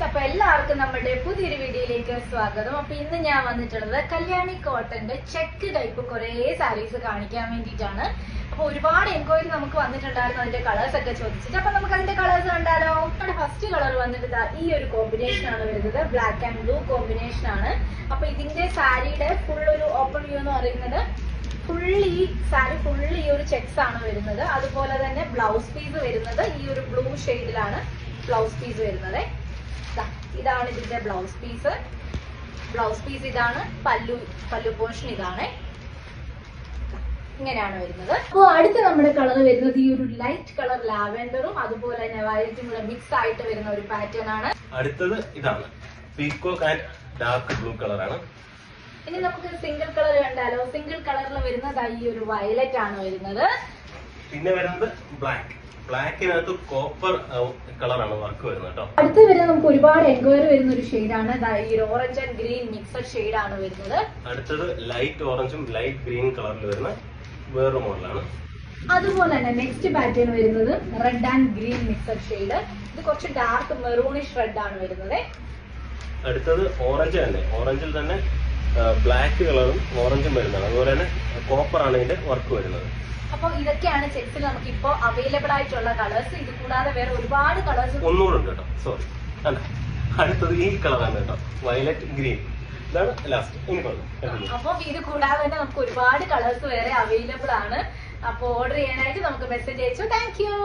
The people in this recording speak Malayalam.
ഗൈസ്, അപ്പൊ എല്ലാവർക്കും നമ്മുടെ പുതിയൊരു വീഡിയോയിലേക്ക് സ്വാഗതം. അപ്പൊ ഇന്ന് ഞാൻ വന്നിട്ടുള്ളത് കല്യാണി കോട്ടന്റെ ചെക്ക് ടൈപ്പ് കുറെ സാരീസ് കാണിക്കാൻ വേണ്ടിയിട്ടാണ്. അപ്പൊ ഒരുപാട് എൻക്വയറി നമുക്ക് വന്നിട്ടുണ്ടായിരുന്നു അതിന്റെ കളേഴ്സ് ഒക്കെ ചോദിച്ചിട്ട്. അപ്പൊ നമുക്ക് അതിന്റെ കളേഴ്സ് കണ്ടാലോ. നമ്മുടെ ഫസ്റ്റ് കളർ വന്നിട്ട് ഈ ഒരു കോമ്പിനേഷൻ ആണ് വരുന്നത്, ബ്ലാക്ക് ആൻഡ് ബ്ലൂ കോമ്പിനേഷൻ ആണ്. അപ്പൊ ഇതിന്റെ സാരിയുടെ ഫുൾ ഒരു ഓപ്പൺ വ്യൂ എന്ന് പറയുന്നത് ഫുള്ളി സാരി ഫുള്ളി ഈ ഒരു ചെക്സ് ആണ് വരുന്നത്. അതുപോലെ തന്നെ ബ്ലൗസ് പീസ് വരുന്നത് ഈ ഒരു ബ്ലൂ ഷെയ്ഡിലാണ് ബ്ലൗസ് പീസ് വരുന്നത്. ഇതാണ് ഇതിന്റെ ബ്ലൗസ് പീസ്. ബ്ലൗസ് പീസ് ഇതാണ്. പല്ലു പോർഷൻ ഇതാണ്. ഇങ്ങനെയാണ് വരുന്നത്. അപ്പോൾ അടുത്ത നമ്മുടെ കളർ വരുന്നത് ഈ ഒരു ലൈറ്റ് കളർ ലാവെൻഡറും അതുപോലെ തന്നെ വയലറ്റും കൂടെ മിക്സ് ആയിട്ട് വരുന്ന ഒരു പാറ്റേൺ ആണ്. അടുത്തത് ഇതാണ് പീക്കോക്ക് ആൻഡ് ഡാർക്ക് ബ്ലൂ കളറാണ്. ഇനി നമുക്ക് സിംഗിൾ കളർ കണ്ടാലോ. സിംഗിൾ കളറിൽ വരുന്നത് ഈ ഒരു വയലറ്റ് ആണ് വരുന്നത്. പിന്നെ വരുന്നത് ബ്ലാക്കിനകത്ത് കോപ്പർ കളറാണ് വർക്ക് വരുന്നത് കേട്ടോ. അടുത്ത് വരുന്നത് നമുക്ക് ഒരുപാട് എൻക്വയറി വരുന്ന ഒരു ഷെയ്ഡാണ്. ഈ orange and green mixed shade ആണ് വരുന്നത്. അടുത്തത് ലൈറ്റ് ഓറഞ്ചും ലൈറ്റ് ഗ്രീൻ കളറിൽ വരുന്ന വേറൊരു മോഡലാണ്. അതുപോലെ തന്നെ നെക്സ്റ്റ് പാറ്റേൺ വരുന്നത് red and green mixed shade. ഇത് കുറച്ച് ഡാർക്ക് മെറൂണിഷ് റെഡ് ആണ് വരുന്നത്. അടുത്തത് ഓറഞ്ച് തന്നെ, ഓറഞ്ചിൽ തന്നെ ബ്ലാക്ക് കളറും ഓറഞ്ചും വരുന്നതാണ്. അതുപോലെ തന്നെ കോപ്പർ ആണ് ഇതിന്റെ വർക്ക് വരുന്നത്. അപ്പോൾ ഇതൊക്കെയാണ് ചെക്സിൽ നമുക്ക് ഇപ്പോൾ അവൈലബിൾ ആയിട്ടുള്ള കളേഴ്സ്. ഇത് കൂടാതെ വേറെ ഒരുപാട് കളേഴ്സ് ഒന്നുകൂടെ ഉണ്ട് കേട്ടോ. സോറി അല്ല, അടുത്തത് ഈ കളറാണ് കേട്ടോ, വയലറ്റ് ഗ്രീൻ. ഇതാണ് ലാസ്റ്റ്. ഇനി പറഞ്ഞു. അപ്പോൾ ഇത് കൂടാതെ തന്നെ നമുക്ക് ഒരുപാട് കളേഴ്സ് വേറെ അവൈലബിൾ ആണ്. അപ്പോൾ ഓർഡർ ചെയ്യാനായിട്ട് നമുക്ക് മെസ്സേജ് അയച്ചു. Thank you.